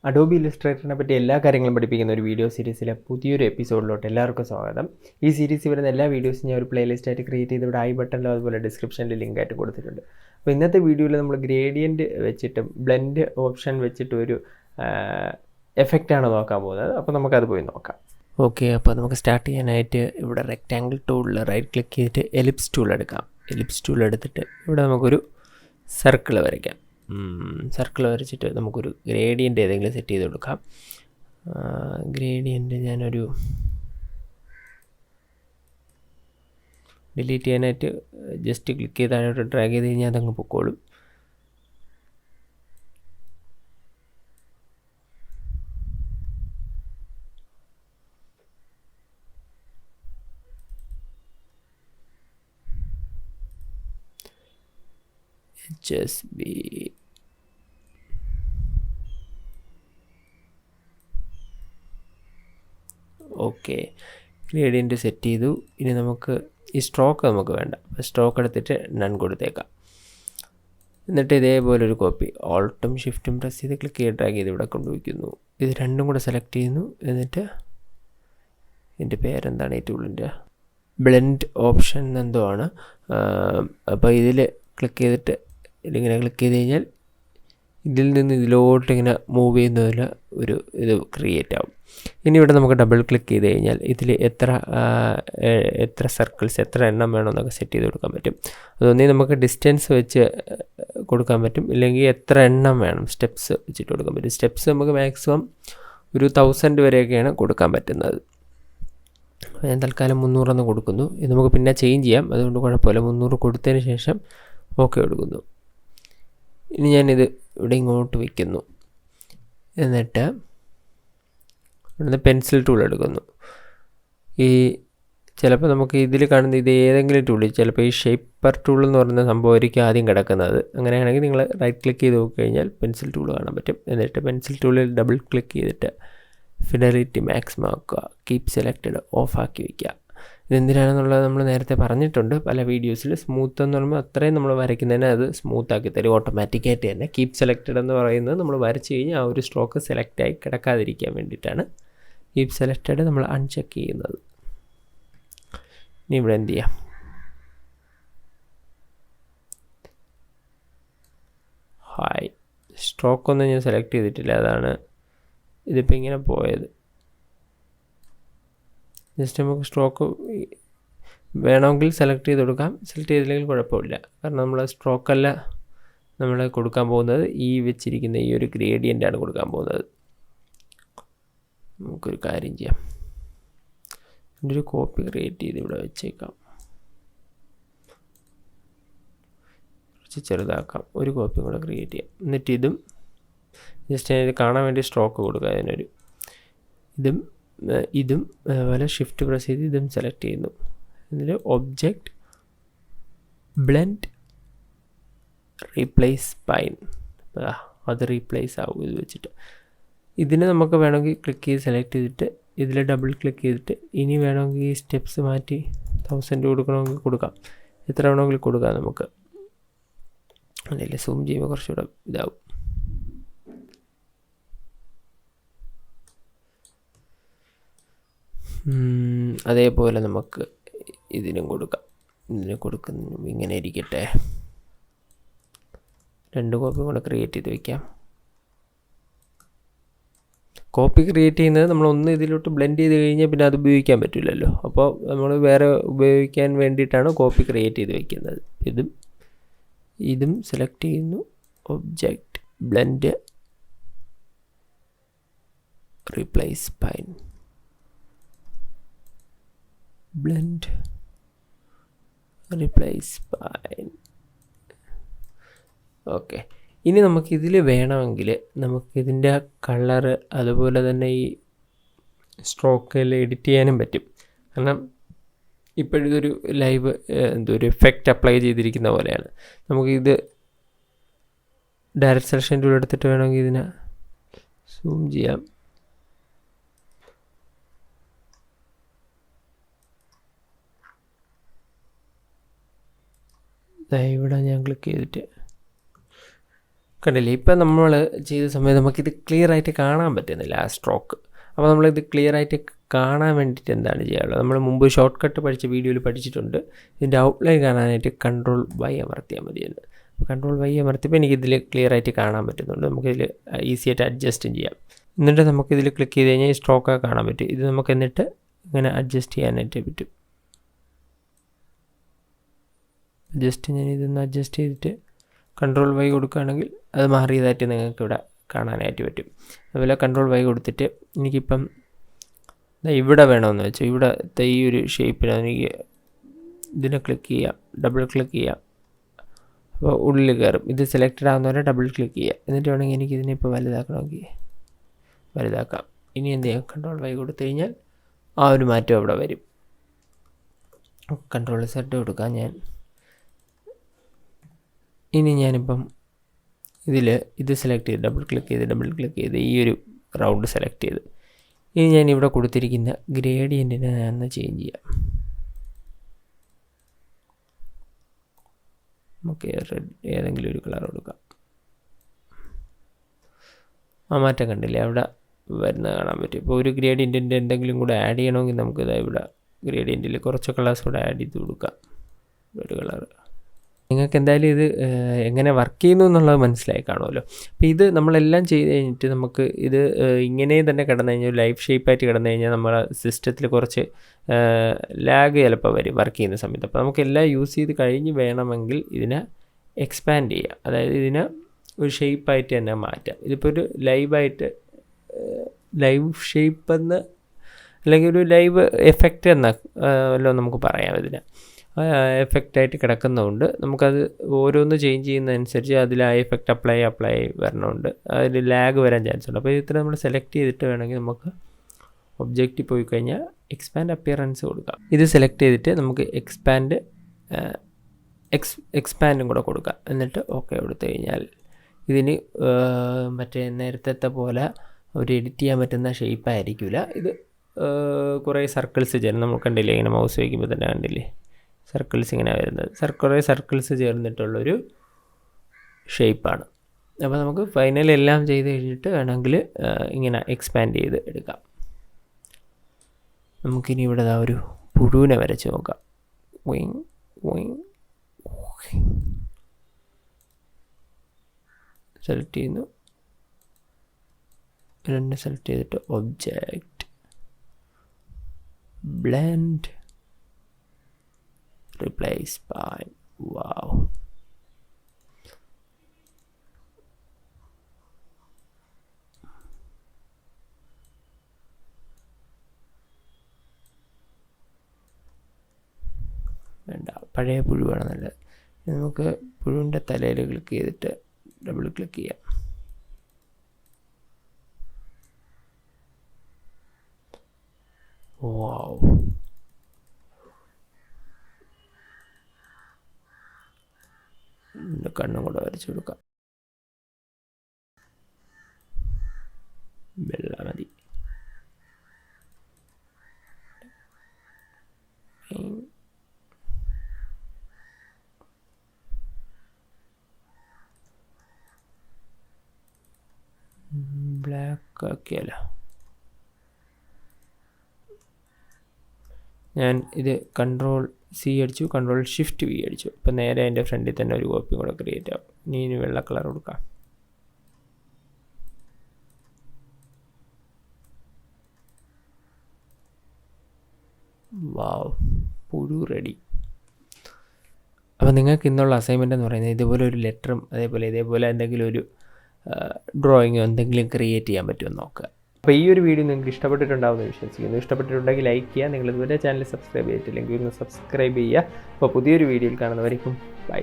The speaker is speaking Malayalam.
അഡോബി ഇല്ലുസ്ട്രേറ്ററിനെ പറ്റി എല്ലാ കാര്യങ്ങളും പഠിപ്പിക്കുന്ന ഒരു വീഡിയോ സീരീസിലെ പുതിയൊരു എപ്പിസോഡിലോട്ട് എല്ലാവർക്കും സ്വാഗതം. ഈ സീരീസിൽ വരുന്ന എല്ലാ വീഡിയോസും ഞാൻ ഒരു പ്ലേലിസ്റ്റായിട്ട് ക്രിയേറ്റ് ചെയ്ത് ഇവിടെ ഐ ബട്ടണിലും അതുപോലെ ഡിസ്ക്രിപ്ഷനിൽ ലിങ്കായിട്ട് കൊടുത്തിട്ടുണ്ട്. അപ്പോൾ ഇന്നത്തെ വീഡിയോയിൽ നമ്മൾ ഗ്രേഡിയൻറ്റ് വെച്ചിട്ടും ബ്ലെൻഡ് ഓപ്ഷൻ വെച്ചിട്ട് ഒരു എഫക്റ്റാണ് നോക്കാൻ പോകുന്നത്. അപ്പോൾ നമുക്കത് പോയി നോക്കാം. ഓക്കെ, അപ്പോൾ നമുക്ക് സ്റ്റാർട്ട് ചെയ്യാനായിട്ട് ഇവിടെ റെക്റ്റാങ്കിൾ ടൂളിൽ റൈറ്റ് ക്ലിക്ക് ചെയ്തിട്ട് എലിപ്സ് ടൂൾ എടുക്കാം. എലിപ്സ് ടൂൾ എടുത്തിട്ട് ഇവിടെ നമുക്കൊരു സർക്കിൾ വരയ്ക്കാം. സർക്കിൾ വരച്ചിട്ട് നമുക്കൊരു ഗ്രേഡിയൻ്റ് ഏതെങ്കിലും സെറ്റ് ചെയ്ത് കൊടുക്കാം. ഗ്രേഡിയൻ്റ് ഞാനൊരു ഡിലീറ്റ് ചെയ്യാനായിട്ട് ജസ്റ്റ് ക്ലിക്ക് ചെയ്ത് താഴോട്ട് ഡ്രാഗ് ചെയ്ത് കഴിഞ്ഞാൽ അതങ്ങ് പൊക്കോളും. HSB ഓക്കെ, ഗ്രേഡിയൻറ്റ് സെറ്റ് ചെയ്തു. ഇനി നമുക്ക് ഈ സ്ട്രോക്ക് നമുക്ക് വേണ്ട. സ്ട്രോക്ക് എടുത്തിട്ട് നൺ കൊടുത്തേക്കാം. എന്നിട്ട് ഇതേപോലൊരു കോപ്പി ഓൾട്ടും ഷിഫ്റ്റും പ്രസ് ചെയ്ത് ക്ലിക്ക് ചെയ്ത് ഡ്രാഗ് ചെയ്ത് ഇവിടെ കൊണ്ടുവയ്ക്കുന്നു. ഇത് രണ്ടും കൂടെ സെലക്ട് ചെയ്യുന്നു. എന്നിട്ട് ഇതിൻ്റെ പേരെന്താണ് ഈ ടൂളിൻ്റെ? ബ്ലെൻഡ് ഓപ്ഷൻ എന്തോ ആണ്. അപ്പോൾ ഇതിൽ ക്ലിക്ക് ചെയ്തിട്ട് ഇതിങ്ങനെ ക്ലിക്ക് ചെയ്ത് കഴിഞ്ഞാൽ ഇതിൽ നിന്ന് ഇതിലോട്ട് ഇങ്ങനെ മൂവ് ചെയ്യുന്നതിൽ ഒരു ഇത് ക്രിയേറ്റ് ആവും. ഇനി ഇവിടെ നമുക്ക് ഡബിൾ ക്ലിക്ക് ചെയ്ത് കഴിഞ്ഞാൽ ഇതിൽ എത്ര സർക്കിൾസ് എത്ര എണ്ണം വേണമെന്നൊക്കെ സെറ്റ് ചെയ്ത് കൊടുക്കാൻ പറ്റും. അതൊന്നേ നമുക്ക് ഡിസ്റ്റൻസ് വെച്ച് കൊടുക്കാൻ പറ്റും, ഇല്ലെങ്കിൽ എത്ര എണ്ണം വേണം സ്റ്റെപ്സ് വെച്ചിട്ട് കൊടുക്കാൻ പറ്റും. സ്റ്റെപ്സ് നമുക്ക് മാക്സിമം ഒരു 1000 വരെയൊക്കെയാണ് കൊടുക്കാൻ പറ്റുന്നത്. ഞാൻ തൽക്കാലം 300 കൊടുക്കുന്നു. ഇത് നമുക്ക് പിന്നെ ചേഞ്ച് ചെയ്യാം, അതുകൊണ്ട് കുഴപ്പമില്ല. 300 കൊടുത്തതിന് ശേഷം ഓക്കെ കൊടുക്കുന്നു. ഇനി ഞാനിത് ഇവിടെ ഇങ്ങോട്ട് വയ്ക്കുന്നു. എന്നിട്ട് ഇവിടുന്ന് പെൻസിൽ ടൂൾ എടുക്കുന്നു. ഈ ചിലപ്പോൾ നമുക്ക് ഇതിൽ കാണുന്ന ഇത് ഏതെങ്കിലും ടൂൾ, ചിലപ്പോൾ ഈ ഷേപ്പർ ടൂൾ എന്ന് പറയുന്ന സംഭവമായിരിക്കും ആദ്യം കിടക്കുന്നത്. അങ്ങനെയാണെങ്കിൽ നിങ്ങൾ റൈറ്റ് ക്ലിക്ക് ചെയ്ത് നോക്കിക്കഴിഞ്ഞാൽ പെൻസിൽ ടൂൾ കാണാൻ പറ്റും. എന്നിട്ട് പെൻസിൽ ടൂളിൽ ഡബിൾ ക്ലിക്ക് ചെയ്തിട്ട് ഫിഡലിറ്റി മാക്സിമം ആക്കുക, കീപ്പ് സെലക്റ്റഡ് ഓഫാക്കി വയ്ക്കുക. ഇതെന്തിനാണെന്നുള്ളത് നമ്മൾ നേരത്തെ പറഞ്ഞിട്ടുണ്ട് പല വീഡിയോസിൽ. സ്മൂത്ത് എന്ന് പറയുമ്പോൾ അത്രയും നമ്മൾ വരയ്ക്കുന്നതിന് അത് സ്മൂത്താക്കി തരും ഓട്ടോമാറ്റിക്കായിട്ട് തന്നെ. കീപ്പ് സെലക്റ്റഡ് എന്ന് പറയുന്നത് നമ്മൾ വരച്ച് കഴിഞ്ഞാൽ ആ ഒരു സ്ട്രോക്ക് സെലക്റ്റായി കിടക്കാതിരിക്കാൻ വേണ്ടിയിട്ടാണ് കീപ്പ് സെലക്റ്റഡ് നമ്മൾ അൺചെക്ക് ചെയ്യുന്നത്. ഇനി ഇവിടെ എന്ത് ചെയ്യാം? ഹായ്, സ്ട്രോക്കൊന്നും ഞാൻ സെലക്ട് ചെയ്തിട്ടില്ല, അതാണ് ഇതിപ്പോൾ ഇങ്ങനെ പോയത്. ജസ്റ്റ് നമുക്ക് സ്ട്രോക്ക് വേണമെങ്കിൽ സെലക്ട് ചെയ്ത് കൊടുക്കാം, സെലക്ട് ചെയ്തില്ലെങ്കിൽ കുഴപ്പമില്ല. കാരണം നമ്മൾ സ്ട്രോക്കല്ല നമ്മൾ കൊടുക്കാൻ പോകുന്നത്, ഈ വെച്ചിരിക്കുന്ന ഈ ഒരു ഗ്രേഡിയൻ്റാണ് കൊടുക്കാൻ പോകുന്നത്. നമുക്കൊരു കാര്യം ചെയ്യാം, എൻ്റെ ഒരു കോപ്പി ക്രിയേറ്റ് ചെയ്ത് ഇവിടെ വെച്ചേക്കാം. കുറച്ച് ചെറുതാക്കാം, ഒരു കോപ്പിയും കൂടെ ക്രിയേറ്റ് ചെയ്യാം. എന്നിട്ട് ഇതും ജസ്റ്റ് ഇത് കാണാൻ വേണ്ടി സ്ട്രോക്ക് കൊടുക്കുക. അതിനൊരു ഇതും അതുപോലെ ഷിഫ്റ്റ് പ്രസ് ചെയ്ത് ഇതും സെലക്ട് ചെയ്യുന്നു. എന്നിട്ട് ഒബ്ജക്റ്റ് ബ്ലെൻഡ് റീപ്ലേസ് സ്പൈൻ, അത് റീപ്ലേസ് ആവും ഇത് വെച്ചിട്ട്. ഇതിന് നമുക്ക് വേണമെങ്കിൽ ക്ലിക്ക് ചെയ്ത് സെലക്ട് ചെയ്തിട്ട് ഇതിൽ ഡബിൾ ക്ലിക്ക് ചെയ്തിട്ട് ഇനി വേണമെങ്കിൽ ഈ സ്റ്റെപ്സ് മാറ്റി 1000 കൊടുക്കണമെങ്കിൽ കൊടുക്കാം, എത്ര വേണമെങ്കിൽ കൊടുക്കാം നമുക്ക്. അല്ലെങ്കിൽ സൂം ചെയ്യുമ്പോൾ കുറച്ചുകൂടെ ഇതാവും. അതേപോലെ നമുക്ക് ഇതിനും കൊടുക്കാം. ഇതിന് കൊടുക്കുന്ന ഇങ്ങനെ ഇരിക്കട്ടെ. 2 കോപ്പിയും കൂടെ ക്രിയേറ്റ് ചെയ്ത് വയ്ക്കാം. കോപ്പി ക്രിയേറ്റ് ചെയ്യുന്നത് നമ്മളൊന്ന് ഇതിലോട്ട് ബ്ലെൻഡ് ചെയ്ത് കഴിഞ്ഞാൽ പിന്നെ അത് ഉപയോഗിക്കാൻ പറ്റില്ലല്ലോ. അപ്പോൾ നമ്മൾ വേറെ ഉപയോഗിക്കാൻ വേണ്ടിയിട്ടാണ് കോപ്പി ക്രിയേറ്റ് ചെയ്ത് വയ്ക്കുന്നത്. ഇതും സെലക്ട് ചെയ്യുന്നു. Object blend replace spine, blend replace spine. Okay, ഇനി നമുക്കിതിൽ വേണമെങ്കിൽ നമുക്കിതിൻ്റെ കളറ് അതുപോലെ തന്നെ ഈ സ്ട്രോക്കിൽ എഡിറ്റ് ചെയ്യാനും പറ്റും. കാരണം ഇപ്പോഴിതൊരു ലൈവ് ഒരു എഫക്റ്റ് അപ്ലൈ ചെയ്തിരിക്കുന്ന പോലെയാണ്. നമുക്കിത് ഡയറക്റ്റ് സെലക്ഷൻ ടൂൾ എടുത്തിട്ട് വേണമെങ്കിൽ ഇതിനെ സൂം ചെയ്യാം. ഇവിടെ ഞാൻ ക്ലിക്ക് ചെയ്തിട്ട് കണ്ടില്ലേ, ഇപ്പം നമ്മൾ ചെയ്ത സമയത്ത് നമുക്കിത് ക്ലിയർ ആയിട്ട് കാണാൻ പറ്റുന്നില്ല ആ സ്ട്രോക്ക്. അപ്പോൾ നമ്മളിത് ക്ലിയർ ആയിട്ട് കാണാൻ വേണ്ടിയിട്ട് എന്താണ് ചെയ്യാനുള്ളത്? നമ്മൾ മുമ്പ് ഷോർട്ട് കട്ട് പഠിച്ച വീഡിയോയിൽ പഠിച്ചിട്ടുണ്ട്. ഇതിൻ്റെ ഔട്ട്ലൈൻ കാണാനായിട്ട് Ctrl+Y അമർത്തിയാൽ മതിയെന്ന്. Ctrl+Y അമർത്തിയപ്പോൾ എനിക്കിതിൽ ക്ലിയർ ആയിട്ട് കാണാൻ പറ്റുന്നുണ്ട്. നമുക്കിതിൽ ഈസി ആയിട്ട് അഡ്ജസ്റ്റും ചെയ്യാം. എന്നിട്ട് നമുക്കിതിൽ ക്ലിക്ക് ചെയ്ത് കഴിഞ്ഞാൽ ഈ സ്ട്രോക്കൊക്കെ കാണാൻ പറ്റും. ഇത് നമുക്ക് എന്നിട്ട് ഇങ്ങനെ അഡ്ജസ്റ്റ് ചെയ്യാനായിട്ട് പറ്റും. ഞാൻ ഇതൊന്ന് അഡ്ജസ്റ്റ് ചെയ്തിട്ട് Ctrl+Y കൊടുക്കുകയാണെങ്കിൽ അത് മാറിയതായിട്ട് നിങ്ങൾക്ക് ഇവിടെ കാണാനായിട്ട് പറ്റും. അതുപോലെ Ctrl+Y കൊടുത്തിട്ട് എനിക്കിപ്പം ഇവിടെ വേണമെന്ന് വെച്ചാൽ ഇവിടെ ഈ ഒരു ഷേപ്പിലാണ് എനിക്ക് ഇതിനെ ക്ലിക്ക് ചെയ്യാം, ഡബിൾ ക്ലിക്ക് ചെയ്യാം. അപ്പോൾ ഉള്ളിൽ കയറും. ഇത് സെലക്റ്റഡ് ആകുന്നവരെ ഡബിൾ ക്ലിക്ക് ചെയ്യാം. എന്നിട്ട് വേണമെങ്കിൽ എനിക്കിതിനെ ഇപ്പോൾ വലുതാക്കണമെങ്കിൽ വലുതാക്കാം. ഇനി എന്ത് ചെയ്യാം? Ctrl+Y കൊടുത്തു കഴിഞ്ഞാൽ ആ ഒരു മാറ്റം അവിടെ വരും. Ctrl+Z കൊടുക്കാം ഞാൻ. ഇനി ഞാനിപ്പം ഇത് സെലക്ട് ചെയ്ത് ഡബിൾ ക്ലിക്ക് ചെയ്ത് ഈ ഒരു റൗണ്ട് സെലക്ട് ചെയ്ത് ഇനി ഞാൻ ഇവിടെ കൊടുത്തിരിക്കുന്ന ഗ്രേഡിയൻറ്റിനെ ഞാൻ ചേഞ്ച് ചെയ്യാം. നമുക്ക് റെഡ് ഏതെങ്കിലും ഒരു കളർ കൊടുക്കാം. ആ മാറ്റം കണ്ടില്ലേ അവിടെ വരുന്നത് കാണാൻ പറ്റും. ഇപ്പോൾ ഒരു ഗ്രേഡിയൻറ്റിൻ്റെ എന്തെങ്കിലും കൂടെ ആഡ് ചെയ്യണമെങ്കിൽ നമുക്കിത് ഇവിടെ ഗ്രേഡിയൻറ്റിൽ കുറച്ച് കളേഴ്സ് കൂടെ ആഡ് ചെയ്ത് കൊടുക്കാം. ഒരു കളർ നിങ്ങൾക്ക് എന്തായാലും ഇത് എങ്ങനെ വർക്ക് ചെയ്യുന്നു എന്നുള്ളത് മനസ്സിലായി കാണുമല്ലോ. അപ്പോൾ ഇത് നമ്മളെല്ലാം ചെയ്ത് കഴിഞ്ഞിട്ട് നമുക്ക് ഇത് ഇങ്ങനെ തന്നെ കിടന്നു കഴിഞ്ഞാൽ ലൈഫ് ഷേപ്പായിട്ട് കിടന്നു കഴിഞ്ഞാൽ നമ്മുടെ സിസ്റ്റത്തിൽ കുറച്ച് ലാഗ് ചിലപ്പോൾ വരും വർക്ക് ചെയ്യുന്ന സമയത്ത്. അപ്പോൾ നമുക്ക് എല്ലാം യൂസ് ചെയ്ത് കഴിഞ്ഞ് വേണമെങ്കിൽ ഇതിനെ എക്സ്പാൻഡ് ചെയ്യുക. അതായത് ഇതിനെ ഒരു ഷേപ്പായിട്ട് തന്നെ മാറ്റാം. ഇതിപ്പോൾ ഒരു ലൈവ് ഷേപ്പ് എന്ന് അല്ലെങ്കിൽ ഒരു ലൈവ് എഫക്റ്റ് എന്നല്ലോ നമുക്ക് പറയാം. ഇതിനെ എഫക്റ്റായിട്ട് കിടക്കുന്നതുകൊണ്ട് നമുക്കത് ഓരോന്ന് ചേഞ്ച് ചെയ്യുന്നതനുസരിച്ച് അതിൽ ആ എഫക്റ്റ് അപ്ലൈ വരണമുണ്ട്. അതിൽ ലാഗ് വരാൻ ചാൻസ് ഉണ്ട്. അപ്പോൾ ഇത്ര നമ്മൾ സെലക്ട് ചെയ്തിട്ട് വേണമെങ്കിൽ നമുക്ക് ഒബ്ജക്റ്റിൽ പോയി കഴിഞ്ഞാൽ എക്സ്പാൻഡ് അപ്പിയറൻസ് കൊടുക്കാം. ഇത് സെലക്ട് ചെയ്തിട്ട് നമുക്ക് എക്സ്പാൻഡും കൂടെ കൊടുക്കാം. എന്നിട്ട് ഓക്കെ കൊടുത്തു കഴിഞ്ഞാൽ ഇതിന് മറ്റേ നേരത്തെ പോലെ ഒരു എഡിറ്റ് ചെയ്യാൻ പറ്റുന്ന ഷേപ്പായിരിക്കില്ല. ഇത് കുറേ സർക്കിൾസ് ചേർന്ന് നമ്മൾ കണ്ടില്ലേ, ഇങ്ങനെ മൗസ് വയ്ക്കുമ്പോൾ തന്നെ കണ്ടില്ലേ സർക്കിൾസ് ഇങ്ങനെ വരുന്നത്. കുറേ സർക്കിൾസ് ചേർന്നിട്ടുള്ളൊരു ഷേപ്പാണ്. അപ്പോൾ നമുക്ക് ഫൈനൽ എല്ലാം ചെയ്ത് കഴിഞ്ഞിട്ട് വേണമെങ്കിൽ ഇങ്ങനെ എക്സ്പാൻഡ് ചെയ്ത് എടുക്കാം. നമുക്കിനി ഇവിടെ ഒരു പുഴുവിനെ വരച്ച് നോക്കാം. സെലക്ട് ചെയ്യുന്നു, രണ്ട് സെലക്ട് ചെയ്തിട്ട് object, blend, replace by wow. വേണ്ട, പഴയ പുഴുവാണ് നല്ലത്. നമുക്ക് പുഴുവിൻ്റെ തലയിൽ ക്ലിക്ക് ചെയ്തിട്ട് ഡബിൾ ക്ലിക്ക് ചെയ്യാം. വാവ്, കണ്ണും കൂടെ വരച്ചു കൊടുക്കാം. വെള്ള മതി. ബ്ലാക്ക് ആക്കിയാലോ? ഞാൻ ഇത് Ctrl+C അടിച്ചു, Ctrl+Shift+V അടിച്ചു. അപ്പോൾ നേരെ അതിൻ്റെ ഫ്രണ്ടിൽ തന്നെ ഒരു കോപ്പി കൂടെ ക്രിയേറ്റ് ആവും. ഇനി വെള്ള കളർ കൊടുക്കാം. വാവ്, പുഴു റെഡി. അപ്പോൾ നിങ്ങൾക്ക് ഇന്നുള്ള അസൈൻമെൻ്റ് എന്ന് പറയുന്നത് ഇതുപോലെ ഒരു ലെറ്ററും ഇതേപോലെ എന്തെങ്കിലും ഒരു ഡ്രോയിങ്ങോ എന്തെങ്കിലും ക്രിയേറ്റ് ചെയ്യാൻ പറ്റുമെന്ന് നോക്കുക. അപ്പോൾ ഈ ഒരു വീഡിയോ നിങ്ങൾക്ക് ഇഷ്ടപ്പെട്ടിട്ടുണ്ടാവുമെന്ന് വിശ്വസിക്കുന്നു. ഇഷ്ടപ്പെട്ടിട്ടുണ്ടെങ്കിൽ ലൈക്ക് ചെയ്യുക. നിങ്ങൾ ഇതുവരെ ചാനൽ സബ്സ്ക്രൈബ് ചെയ്തിട്ടില്ലെങ്കിൽ ഒന്ന് സബ്സ്ക്രൈബ് ചെയ്യുക. അപ്പോൾ പുതിയൊരു വീഡിയോയിൽ കാണുന്നവരേക്കും ബൈ.